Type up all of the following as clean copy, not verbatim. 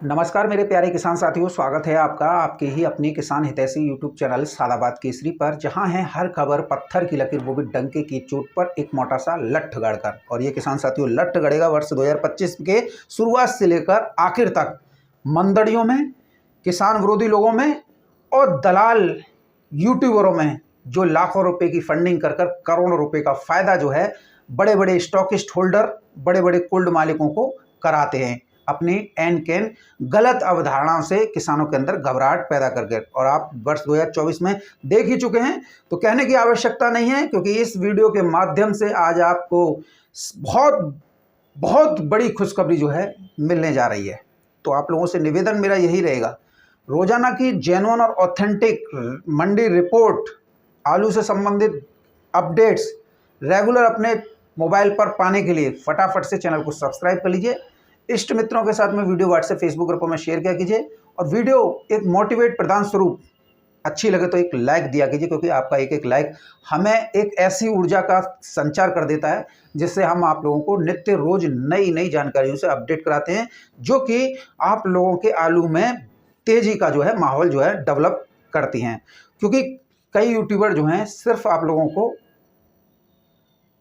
नमस्कार मेरे प्यारे किसान साथियों, स्वागत है आपका आपके ही अपनी किसान हितैषी यूट्यूब चैनल सादाबाद केसरी पर, जहां है हर खबर पत्थर की लकीर, वो भी डंके की चोट पर एक मोटा सा लट्ठ गढ़कर। और ये किसान साथियों लट्ठ गड़ेगा वर्ष 2025 के शुरुआत से लेकर आखिर तक मंडड़ियों में, किसान विरोधी लोगों में और दलाल यूट्यूबरों में, जो लाखों रुपए की फंडिंग कर कर करोड़ों रुपए का फायदा जो है बड़े बड़े स्टॉकिस्ट होल्डर, बड़े बड़े कोल्ड मालिकों को कराते हैं अपनी एन कैन गलत अवधारणाओं से किसानों के अंदर घबराहट पैदा करके। और आप वर्ष 2024 में देख ही चुके हैं, तो कहने की आवश्यकता नहीं है, क्योंकि इस वीडियो के माध्यम से आज आपको बहुत बहुत बड़ी खुशखबरी जो है मिलने जा रही है। तो आप लोगों से निवेदन मेरा यही रहेगा, रोजाना की जेन्युइन और ऑथेंटिक मंडी रिपोर्ट, आलू से संबंधित अपडेट्स रेगुलर अपने मोबाइल पर पाने के लिए फटाफट से चैनल को सब्सक्राइब कर लीजिए। इष्ट मित्रों के साथ में वीडियो व्हाट्सएप फेसबुक ग्रुपों में शेयर किया कीजिए, और वीडियो एक मोटिवेट प्रदान स्वरूप अच्छी लगे तो एक लाइक दिया कीजिए, क्योंकि आपका एक एक लाइक हमें एक ऐसी ऊर्जा का संचार कर देता है जिससे हम आप लोगों को नित्य रोज नई नई जानकारियों से अपडेट कराते हैं, जो कि आप लोगों के आलू में तेजी का जो है माहौल जो है डेवलप करती हैं। क्योंकि कई यूट्यूबर जो हैं सिर्फ आप लोगों को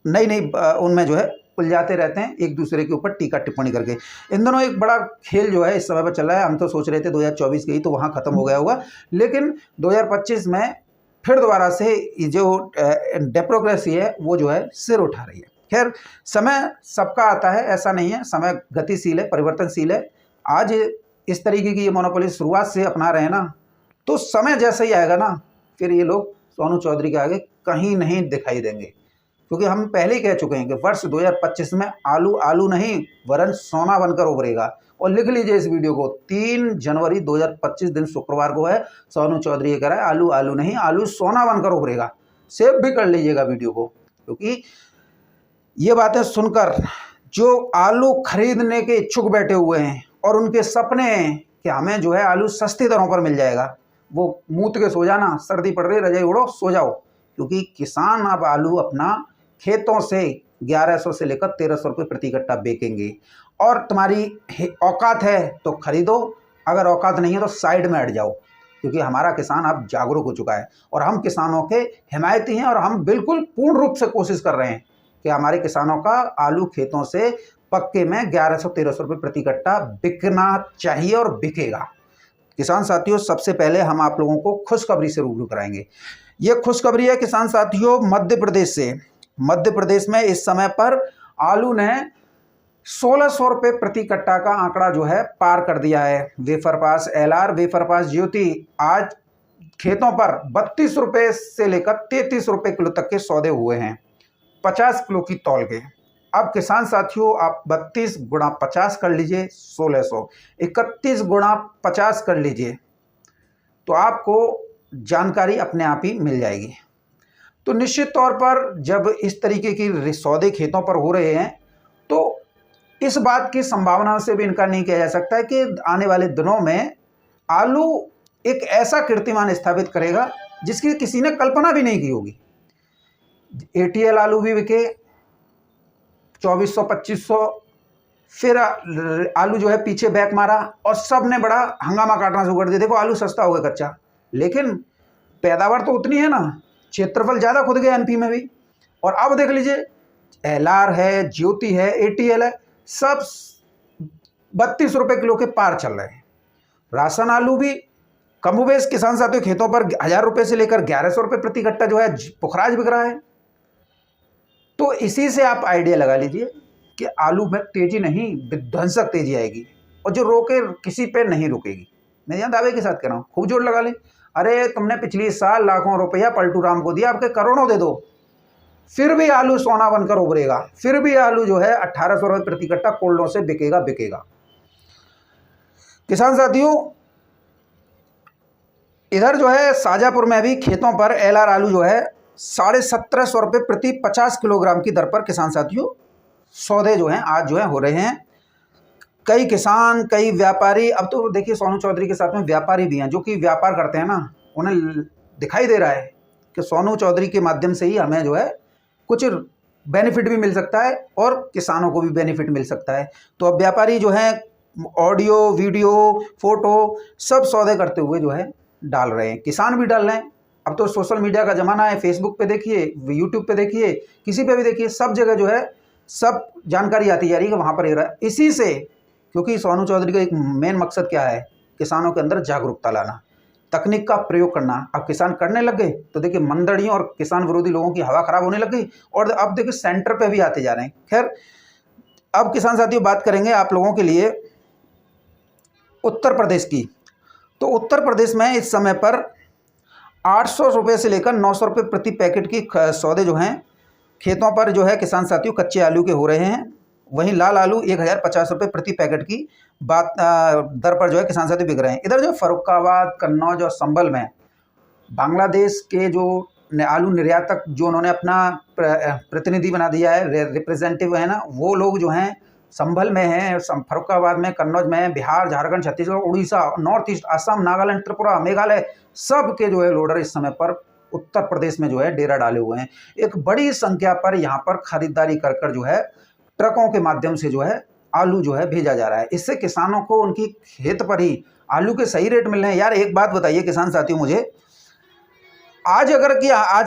नई नई उनमें जो है उलझाते रहते हैं, एक दूसरे के ऊपर टीका टिप्पणी करके। इन दोनों एक बड़ा खेल जो है इस समय पर चल रहा है। हम तो सोच रहे थे 2024 के ही तो वहाँ ख़त्म हो गया होगा, लेकिन 2025 में फिर दोबारा से जो डेमोक्रेसी है वो जो है सिर उठा रही है। खैर, समय सबका आता है, ऐसा नहीं है, समय गतिशील है, परिवर्तनशील है। आज इस तरीके की ये मोनोपोली शुरुआत से अपना रहे हैं ना, तो समय जैसे ही आएगा ना, फिर ये लोग सोनू चौधरी के आगे कहीं नहीं दिखाई देंगे। क्योंकि हम पहले ही कह चुके हैं कि वर्ष 2025 में आलू आलू नहीं वरन सोना बनकर उभरेगा। और लिख लीजिए इस वीडियो को, 3 जनवरी 2025 दिन शुक्रवार को है, सोनू चौधरी ये कह रहा है आलू आलू नहीं आलू सोना बनकर उभरेगा। सेव भी कर लीजिएगा वीडियो को, क्योंकि ये बातें सुनकर जो आलू खरीदने के इच्छुक बैठे हुए हैं और उनके सपने हैं कि हमें जो है आलू सस्ती दरों पर मिल जाएगा, वो मूत के सो जाना, सर्दी पड़ रही रजाई उड़ो सो जाओ। क्योंकि किसान अब आलू अपना खेतों से 1100 से लेकर 1300 रुपये प्रति कट्टा बेचेंगे। और तुम्हारी औकात है तो खरीदो, अगर औकात नहीं है तो साइड में हट जाओ। क्योंकि हमारा किसान अब जागरूक हो चुका है और हम किसानों के हिमायती हैं, और हम बिल्कुल पूर्ण रूप से कोशिश कर रहे हैं कि हमारे किसानों का आलू खेतों से पक्के में 1100-1300 रुपये प्रति कट्टा बिकना चाहिए और बिकेगा। किसान साथियों, सबसे पहले हम आप लोगों को खुशखबरी से रूबरू कराएंगे। ये खुशखबरी है किसान साथियों मध्य प्रदेश से। मध्य प्रदेश में इस समय पर आलू ने 1600 रुपये प्रति कट्टा का आंकड़ा जो है पार कर दिया है। वेफर पास LR, वेफर पास ज्योति आज खेतों पर 32 रुपये से लेकर 33 रुपये किलो तक के सौदे हुए हैं, 50 किलो की तौल के। अब किसान साथियों आप 32 गुणा 50 कर लीजिए 1600, 31 गुणा 50 कर लीजिए, तो आपको जानकारी अपने आप ही मिल जाएगी। तो निश्चित तौर पर जब इस तरीके की सौदे खेतों पर हो रहे हैं, तो इस बात की संभावना से भी इनकार नहीं किया जा सकता है कि आने वाले दिनों में आलू एक ऐसा कीर्तिमान स्थापित करेगा जिसकी किसी ने कल्पना भी नहीं की होगी। ATL आलू भी बिके 2400-2500, फिर आलू जो है पीछे बैक मारा और सब ने बड़ा हंगामा काटना शुरू कर दिया, देखो आलू सस्ता हो गया कच्चा। लेकिन पैदावार तो उतनी है ना, क्षेत्रफल ज़्यादा खुद गया MP में भी। और अब देख लीजिए LR है, ज्योति है, ATL है, सब 32 रुपये किलो के पार चल रहे हैं। राशन आलू भी कमोबेश किसान साथियों खेतों पर 1000 रुपये से लेकर 1100 रुपये प्रति कट्टा जो है पुखराज बिक रहा है। तो इसी से आप आइडिया लगा लीजिए कि आलू में तेजी नहीं, विध्वंसक तेजी आएगी, और जो रोके किसी पे नहीं रुकेगी। मैं यहाँ दावे के साथ कह रहा हूँ, खूब जोर लगा ले। अरे तुमने पिछली साल लाखों रुपया पलटू राम को दिया, आपके करोड़ों दे दो, फिर भी आलू सोना बनकर उभरेगा, फिर भी आलू जो है 1800 रुपये प्रति कट्टा कोल्डों से बिकेगा बिकेगा। किसान साथियों इधर जो है शाजापुर में भी खेतों पर LR आलू जो है 1750 रुपये प्रति 50 किलोग्राम की दर पर किसान साथियों सौदे जो हैं आज जो है हो रहे हैं। कई किसान, कई व्यापारी, अब तो देखिए सोनू चौधरी के साथ में व्यापारी भी हैं जो कि व्यापार करते हैं ना, उन्हें दिखाई दे रहा है कि सोनू चौधरी के माध्यम से ही हमें जो है कुछ बेनिफिट भी मिल सकता है और किसानों को भी बेनिफिट मिल सकता है। तो अब व्यापारी जो हैं ऑडियो वीडियो फोटो सब सौदे करते हुए जो है डाल रहे हैं, किसान भी डाल रहे हैं। अब तो सोशल मीडिया का ज़माना है, फेसबुक पे देखिए, यूट्यूब पे देखिए, किसी पे भी देखिए, सब जगह जो है सब जानकारी आती जा रही है कि वहाँ पर ये रहा है। इसी से, क्योंकि सोनू चौधरी का एक मेन मकसद क्या है, किसानों के अंदर जागरूकता लाना, तकनीक का प्रयोग करना। अब किसान करने लग गए तो देखिए मंदड़ियों और किसान विरोधी लोगों की हवा खराब होने लग गई, और अब देखिए सेंटर पे भी आते जा रहे हैं। खैर, अब किसान साथियों बात करेंगे आप लोगों के लिए उत्तर प्रदेश की। तो उत्तर प्रदेश में इस समय पर 800 रुपये से लेकर 900 रुपये प्रति पैकेट की सौदे जो हैं खेतों पर जो है किसान साथियों कच्चे आलू के हो रहे हैं। वहीं लाल आलू 1050 रुपये प्रति पैकेट की दर पर जो है किसान साथी बिक रहे हैं। इधर जो फर्रुखाबाद, कन्नौज और संभल में बांग्लादेश के जो आलू निर्यातक जो उन्होंने अपना प्रतिनिधि बना दिया है, रिप्रेजेंटेटिव है ना, वो लोग जो हैं संभल में हैं, फर्रुखाबाद में, कन्नौज में, बिहार, झारखंड, छत्तीसगढ़, उड़ीसा, नॉर्थ ईस्ट, असम, नागालैंड, त्रिपुरा, मेघालय, सब के जो है लोडर इस समय पर उत्तर प्रदेश में जो है डेरा डाले हुए हैं। एक बड़ी संख्या पर यहाँ पर खरीदारी कर कर जो है ट्रकों के माध्यम से जो है आलू जो है भेजा जा रहा है। इससे किसानों को उनकी खेत पर ही आलू के सही रेट मिल रहे हैं। यार एक बात बताइए किसान साथियों मुझे, आज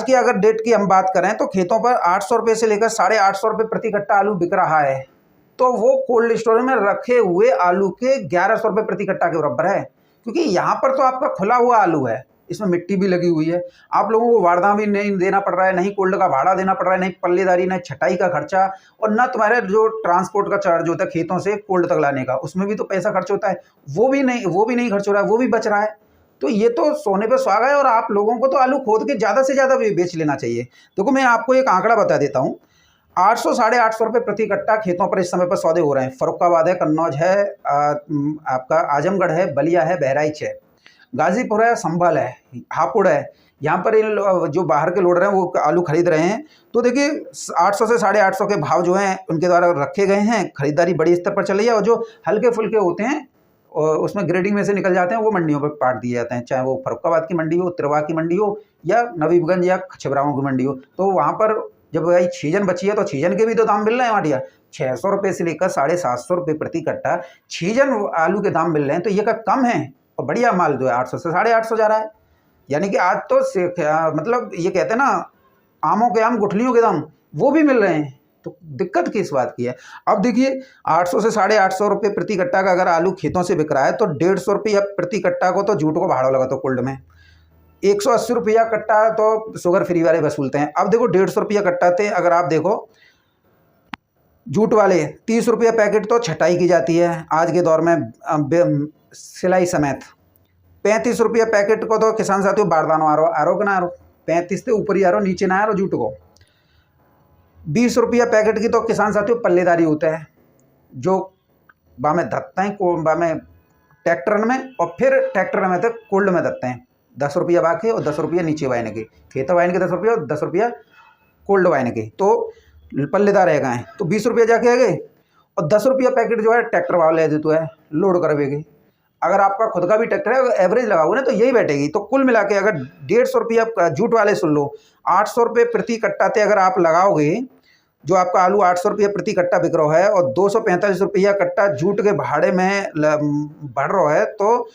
की अगर डेट की हम बात करें तो खेतों पर 800 रुपये से लेकर 850 रुपये प्रति कट्टा आलू बिक रहा है, तो वो कोल्ड स्टोरेज में रखे हुए आलू के 1100 रुपये प्रति कट्टा के बराबर है। क्योंकि यहाँ पर तो आपका खुला हुआ आलू है, इसमें मिट्टी भी लगी हुई है, आप लोगों को वारदा भी नहीं देना पड़ रहा है, नहीं कोल्ड का भाड़ा देना पड़ रहा है, नहीं पल्लेदारी, नहीं छटाई का खर्चा, और ना तुम्हारे जो ट्रांसपोर्ट का चार्ज होता है खेतों से कोल्ड तक लाने का, उसमें भी तो पैसा खर्च होता है, वो भी नहीं खर्च हो रहा है, वो भी बच रहा है। तो ये तो सोने पे सुहागा है। और आप लोगों को तो आलू खोद के ज़्यादा से ज़्यादा बेच लेना चाहिए। देखो मैं आपको एक आंकड़ा बता देता हूँ, 800 850 रुपये प्रति कट्टा खेतों पर इस समय पर सौदे हो रहे हैं। फर्रुखाबाद है, कन्नौज है, आपका आजमगढ़ है, बलिया है, बहराइच है, गाजीपुर है, संभल है, हापुड़ है, यहाँ पर जो बाहर के लोड रहे हैं वो आलू खरीद रहे हैं। तो देखिए 800 से 850 के भाव जो हैं उनके द्वारा रखे गए हैं, खरीदारी बड़ी स्तर पर चल रही है। और जो हल्के फुल्के होते हैं और उसमें ग्रेडिंग में से निकल जाते हैं, वो मंडियों पर पाट दिए जाते हैं, चाहे वो फर्रुखाबाद की मंडी हो, तिरवा की मंडी हो, या नवीबगंज या छिबराओं की मंडी हो। तो वहाँ पर जब भाई सीजन बची है तो सीजन के भी तो दाम मिल रहे हैं माटिया, 600 रुपये से लेकर 750 रुपये प्रति कट्टा सीजन आलू के दाम मिल रहे हैं। तो ये का कम है, और बढ़िया माल जो है 800 से 850 जा रहा है। यानी कि आज तो मतलब ये कहते हैं ना, आमों के आम गुठलियों के दाम वो भी मिल रहे हैं। तो दिक्कत किस बात की है? अब देखिए 800 से 850 रुपये प्रति कट्टा का अगर आलू खेतों से बिक रहा है तो 150 रुपया प्रति कट्टा को तो जूट को भाड़ा लगा तो कोल्ड में 180 रुपया कट्टा तो शुगर फ्री वाले वसूलते हैं। अब देखो 150 रुपया कट्टा थे, अगर आप देखो जूट वाले 30 रुपया पैकेट तो छटाई की जाती है आज के दौर में सिलाई समेत। 35 रुपया पैकेट को तो किसान साथियों बारदानो आरो का ना आरो 35 से ऊपर ही आरो, नीचे ना आरो जूट को। 20 रुपया पैकेट की तो किसान साथियों पल्लेदारी होता है, जो बामें धत्ते हैं बामें ट्रैक्टर में, और फिर ट्रैक्टर में तक कोल्ड में धत्ते हैं। 10 रुपया बाकी और 10 रुपया नीचे वाइन के, खेत वाइन के 10 रुपया और 10 रुपया कोल्ड वाइन के, तो पल्लेदार रह गए। तो 20 रुपया जाके आ गए, और 10 रुपया पैकेट जो है ट्रैक्टर वाले देते है लोड करवेगी। अगर आपका खुद का भी ट्रैक्टर है, अगर एवरेज लगाओगे ना तो यही बैठेगी। तो कुल मिला के अगर 150 रुपया जूट वाले सुन लो, 800 रुपये प्रति कट्टा थे अगर आप लगाओगे, जो आपका आलू 800 रुपये प्रति कट्टा बिक रहा है और 245 रुपया कट्टा जूट के भाड़े में बढ़ रहा है, तो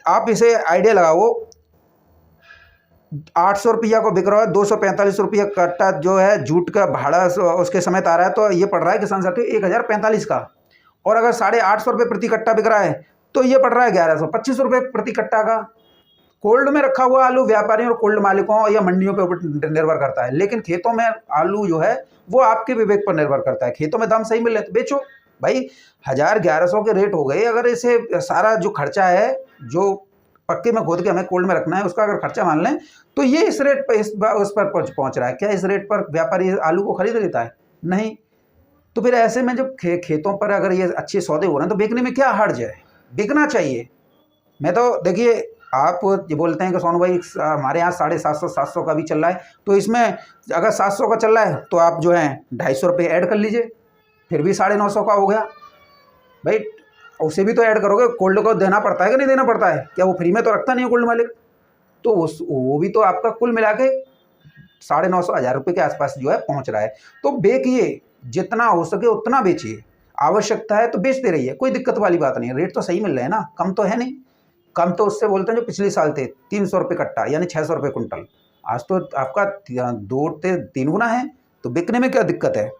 आप इसे आइडिया लगाओ, 800 रुपया को बिक रहा है, 245 रुपया कट्टा जो है जूट का भाड़ा उसके समेत आ रहा है, तो ये पड़ रहा है किसान साथियों 1045 का। और अगर 850 रुपये प्रति कट्टा बिक रहा है तो ये पड़ रहा है 1125 रुपये प्रति कट्टा का। कोल्ड में रखा हुआ आलू व्यापारियों और कोल्ड मालिकों या मंडियों पर ऊपर निर्भर करता है, लेकिन खेतों में आलू जो है वो आपके विवेक पर निर्भर करता है। खेतों में दाम सही मिल रहे तो बेचो भाई। 1000-1100 के रेट हो गए, अगर इसे सारा जो खर्चा है जो पक्के में खोद के हमें कोल्ड में रखना है उसका अगर खर्चा मान लें, तो ये इस रेट पर उस पर पहुंच रहा है। क्या इस रेट पर व्यापारी आलू को खरीद लेता है? नहीं। तो फिर ऐसे में जब खेतों पर अगर ये अच्छे सौदे हो रहे हैं तो बेचने में क्या हर्ज है? बिकना चाहिए। मैं तो देखिए, आप ये बोलते हैं कि सोनू भाई हमारे यहाँ 750-700 का भी चल रहा है, तो इसमें अगर 700 का चल रहा है तो आप जो है 250 रुपये ऐड कर लीजिए, फिर भी 950 का हो गया भाई। उसे भी तो ऐड करोगे, कोल्ड को देना पड़ता है कि नहीं देना पड़ता है? क्या वो फ्री में तो रखता नहीं है कोल्ड मालिक? तो वो भी तो आपका कुल मिला के 950-1000 रुपये के आसपास जो है पहुँच रहा है। तो बेचिए, जितना हो सके उतना बेचिए। आवश्यकता है तो बेचते रहिए, कोई दिक्कत वाली बात नहीं है। रेट तो सही मिल रहे हैं ना, कम तो है नहीं। कम तो उससे बोलते हैं जो पिछले साल थे 300 रुपये कट्टा यानी 600 रुपये कुंटल। आज तो आपका 2 से 3 गुना है, तो बिकने में क्या दिक्कत है।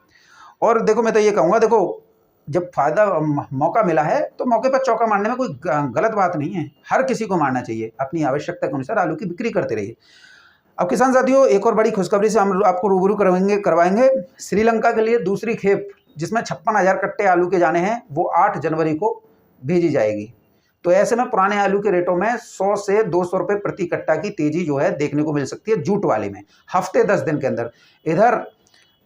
और देखो मैं तो ये कहूँगा, देखो जब फ़ायदा मौका मिला है तो मौके पर चौका मारने में कोई गलत बात नहीं है, हर किसी को मारना चाहिए। अपनी आवश्यकता के अनुसार आलू की बिक्री करते रहिए। अब किसान साथियों, एक और बड़ी खुशखबरी से हम आपको रूबरू करवाएंगे। श्रीलंका के लिए दूसरी खेप जिसमें 56,000 कट्टे आलू के जाने हैं वो 8 जनवरी को भेजी जाएगी। तो ऐसे में पुराने आलू के रेटों में 100 से 200 रुपये प्रति कट्टा की तेजी जो है देखने को मिल सकती है जूट वाले में, हफ्ते 10 दिन के अंदर। इधर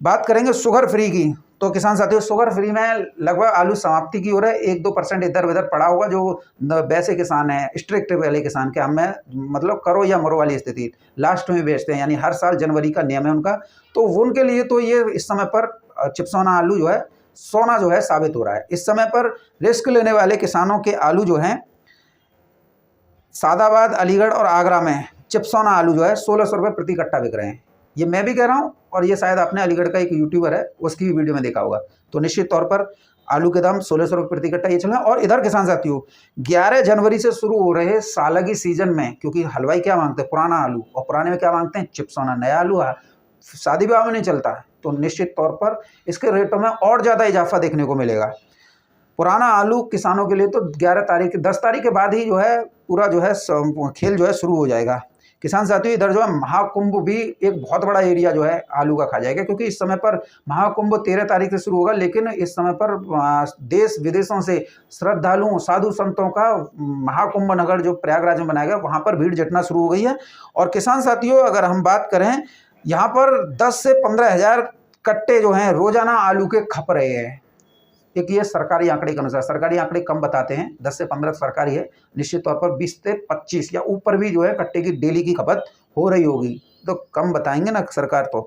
बात करेंगे शुगर फ्री की, तो किसान साथियों शुगर फ्री में लगभग आलू समाप्ति की ओर है। 1-2% इधर उधर पड़ा होगा। जो वैसे किसान हैं, स्ट्रिक्ट वाले किसान के, हमें मतलब करो या मरो वाली स्थिति, लास्ट में बेचते हैं, यानी हर साल जनवरी का नियम है उनका। तो उनके लिए तो ये इस समय पर चिपसोना आलू जो है सोना जो है साबित हो रहा है। इस समय पर रिस्क लेने वाले किसानों के आलू जो हैं, सादाबाद, अलीगढ़ और आगरा में चिपसोना आलू जो है 1600 रुपये प्रति कट्टा बिक रहे हैं। ये मैं भी कह रहा हूँ और ये शायद आपने अलीगढ़ का एक यूट्यूबर है उसकी भी वीडियो में देखा होगा। तो निश्चित तौर पर आलू के दाम 1600 रुपये प्रति कट्टा ये चल रहा है। और इधर किसान साथियों 11 जनवरी से शुरू हो रहे सालगी सीजन में, क्योंकि हलवाई क्या मांगते हैं, पुराना आलू, और पुराने में क्या मांगते हैं, चिपसोना। नया आलू शादी ब्याह में नहीं चलता है, तो निश्चित तौर पर इसके रेटों में और ज़्यादा इजाफा देखने को मिलेगा। पुराना आलू किसानों के लिए तो 10 तारीख के बाद ही जो है पूरा जो है खेल जो है शुरू हो जाएगा। किसान साथियों इधर जो है महाकुंभ भी एक बहुत बड़ा एरिया जो है आलू का खा जाएगा, क्योंकि इस समय पर महाकुंभ 13 तारीख से शुरू होगा। लेकिन इस समय पर देश विदेशों से श्रद्धालुओं, साधु संतों का महाकुंभ नगर जो प्रयागराज में बनाया गया, वहाँ पर भीड़ जुटना शुरू हो गई है। और किसान साथियों अगर हम बात करें, यहाँ पर 10 से 15 हज़ार कट्टे जो हैं रोजाना आलू के खप रहे हैं। एक ये सरकारी आंकड़े के अनुसार, सरकारी आंकड़े कम बताते हैं, 10 से 15 सरकारी है, निश्चित तौर पर 20 से 25 या ऊपर भी जो है कट्टे की डेली की खपत हो रही होगी, तो कम बताएंगे ना सरकार। तो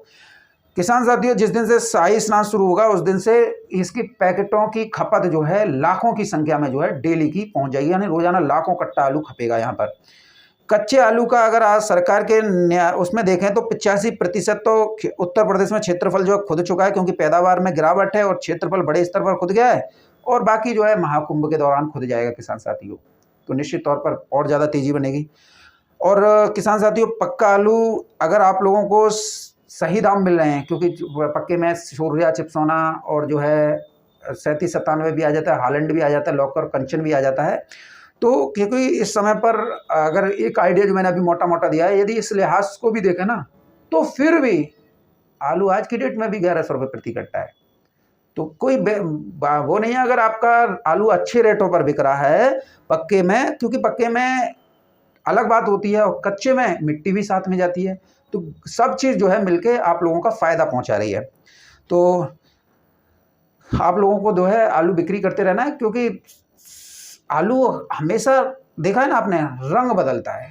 किसान साथियों जिस दिन से शाही स्नान शुरू होगा उस दिन से इसकी पैकेटों की खपत जो है लाखों की संख्या में जो है डेली की पहुंच जाएगी, यानी रोजाना लाखों कट्टा आलू खपेगा यहाँ पर। कच्चे आलू का अगर आज सरकार के उसमें देखें तो 85% तो उत्तर प्रदेश में क्षेत्रफल जो खुद चुका है, क्योंकि पैदावार में गिरावट है और क्षेत्रफल बड़े स्तर पर खुद गया है। और बाकी जो है महाकुंभ के दौरान खुद जाएगा किसान साथियों, तो निश्चित तौर पर और ज़्यादा तेज़ी बनेगी। और किसान साथियों पक्का आलू अगर आप लोगों को सही दाम मिल रहे हैं, क्योंकि पक्के में सूर्या, चिपसोना और जो है 37-97 भी आ जाता है, हालैंड भी आ जाता है, लॉकर, कंचन भी आ जाता है। तो क्योंकि इस समय पर अगर एक आइडिया जो मैंने अभी मोटा मोटा दिया है, यदि इस लिहाज को भी देखें ना, तो फिर भी आलू आज की डेट में भी 1100 रुपये प्रति कट्टा है। तो कोई वो नहीं है अगर आपका आलू अच्छे रेटों पर बिक रहा है पक्के में, क्योंकि पक्के में अलग बात होती है और कच्चे में मिट्टी भी साथ में जाती है, तो सब चीज़ जो है मिलके आप लोगों का फ़ायदा पहुंचा रही है। तो आप लोगों को जो है आलू बिक्री करते रहना है, क्योंकि आलू हमेशा देखा है ना आपने, रंग बदलता है,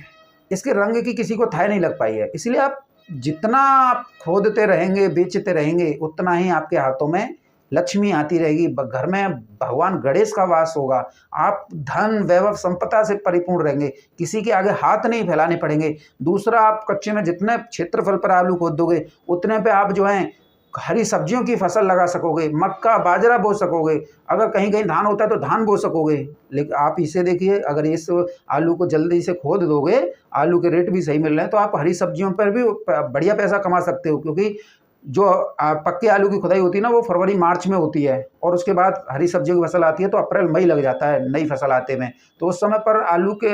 इसके रंग की किसी को थाह नहीं लग पाई है। इसलिए आप जितना आप खोदते रहेंगे, बेचते रहेंगे, उतना ही आपके हाथों में लक्ष्मी आती रहेगी, घर में भगवान गणेश का वास होगा, आप धन वैभव संपदा से परिपूर्ण रहेंगे, किसी के आगे हाथ नहीं फैलाने पड़ेंगे। दूसरा, आप कच्चे में जितने क्षेत्रफल पर आलू खोद दोगे उतने पे आप जो हैं हरी सब्जियों की फसल लगा सकोगे, मक्का बाजरा बो सकोगे, अगर कहीं कहीं धान होता है तो धान बो सकोगे। लेकिन आप इसे देखिए, अगर इस आलू को जल्दी से खोद दोगे, आलू के रेट भी सही मिल रहे हैं, तो आप हरी सब्जियों पर भी बढ़िया पैसा कमा सकते हो, क्योंकि जो पक्के आलू की खुदाई होती है ना वो फरवरी मार्च में होती है, और उसके बाद हरी सब्जियों की फसल आती है तो अप्रैल मई लग जाता है नई फसल आते में। तो उस समय पर आलू के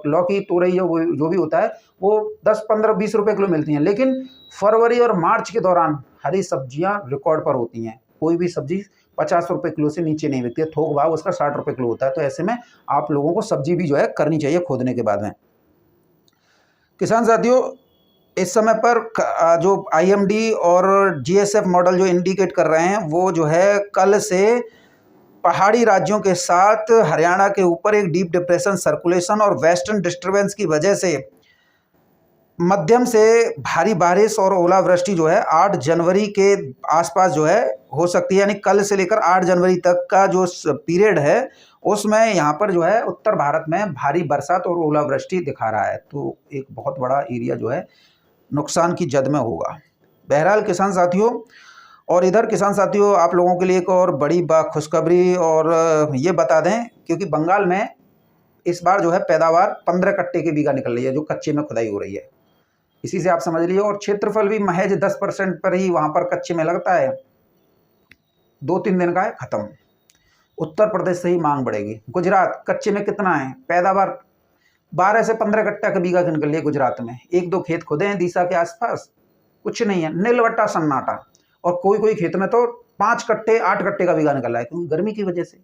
लौकी, तोरई जो भी होता है वो 10, 15, 20 रुपये किलो मिलती हैं। लेकिन फरवरी और मार्च के दौरान हरी सब्जियां रिकॉर्ड पर होती हैं, कोई भी सब्जी 50 रुपये किलो से नीचे नहीं बिकती है, थोक भाव उसका 60 रुपये किलो होता है। तो ऐसे में आप लोगों को सब्जी भी जो है करनी चाहिए खोदने के बाद में। किसान साथियों इस समय पर जो IMD और GSF मॉडल जो इंडिकेट कर रहे हैं, वो जो है कल से पहाड़ी राज्यों के साथ हरियाणा के ऊपर एक डीप डिप्रेशन सर्कुलेशन और वेस्टर्न डिस्टर्बेंस की वजह से मध्यम से भारी बारिश और ओलावृष्टि जो है 8 जनवरी के आसपास जो है हो सकती है। यानी कल से लेकर 8 जनवरी तक का जो पीरियड है उसमें यहाँ पर जो है उत्तर भारत में भारी बरसात और ओलावृष्टि दिखा रहा है। तो एक बहुत बड़ा एरिया जो है नुकसान की जद में होगा। बहरहाल किसान साथियों, और इधर किसान साथियों आप लोगों के लिए एक और बड़ी खुशखबरी और ये बता दें, क्योंकि बंगाल में इस बार जो है पैदावार 15 कट्टे की बीघा निकल रही है जो कच्चे में खुदाई हो रही है। इसी से आप समझ लीजिए, और क्षेत्रफल भी महज 10% पर ही वहाँ पर कच्चे में लगता है, 2-3 दिन का है खत्म। उत्तर प्रदेश से ही मांग बढ़ेगी। गुजरात कच्चे में कितना है, पैदावार 12 से 15 कट्टा का बीघा निकल रही है गुजरात में। 1-2 खेत खुदे हैं दीसा के आसपास, कुछ नहीं है, नीलवट्टा सन्नाटा। और कोई खेत में तो 5 कट्टे 8 कट्टे का बीघा निकल रहा है, क्योंकि गर्मी की वजह से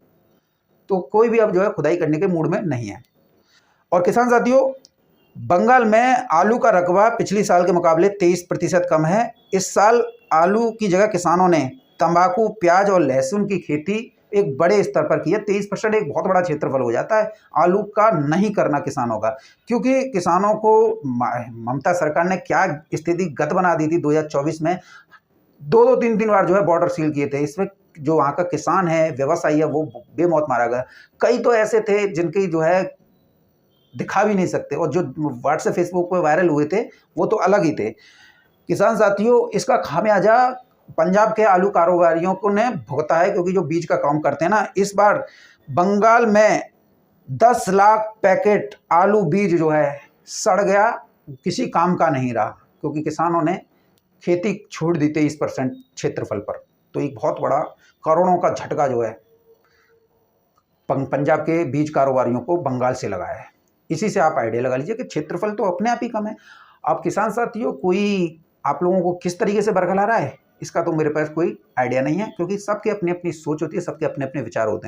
तो कोई भी अब जो है खुदाई करने के मूड में नहीं है। और किसान साथियों बंगाल में आलू का रकबा पिछली साल के मुकाबले 23% कम है। इस साल आलू की जगह किसानों ने तंबाकू, प्याज और लहसुन की खेती एक बड़े स्तर पर की है। 23% एक बहुत बड़ा क्षेत्रफल हो जाता है आलू का नहीं करना किसानों का, क्योंकि किसानों को ममता सरकार ने क्या स्थिति गत बना दी थी 2024 में। 2-3 बार जो है बॉर्डर सील किए थे। इसमें जो वहाँ का किसान है, व्यवसायी है, वो बेमौत मारा गया। कई तो ऐसे थे जिनकी जो है दिखा भी नहीं सकते, और जो व्हाट्सएप फेसबुक पर वायरल हुए थे वो तो अलग ही थे। किसान साथियों इसका खामियाजा पंजाब के आलू कारोबारियों को ने भुगता है, क्योंकि जो बीज का काम करते हैं ना, इस बार बंगाल में 10 लाख पैकेट आलू बीज जो है सड़ गया, किसी काम का नहीं रहा, क्योंकि किसानों ने खेती छोड़ दी 23% क्षेत्रफल पर। तो एक बहुत बड़ा करोड़ों का झटका जो है पंजाब के बीज कारोबारियों को बंगाल से लगा है। इसी से आप आइडिया लगा लीजिए कि क्षेत्रफल तो अपने आप ही कम है। अब किसान साथियों कोई आप लोगों को किस तरीके से बरगला रहा है इसका तो मेरे पास कोई आइडिया नहीं है, क्योंकि सबके अपनी अपनी सोच होती है, सबके अपने अपने विचार होते हैं।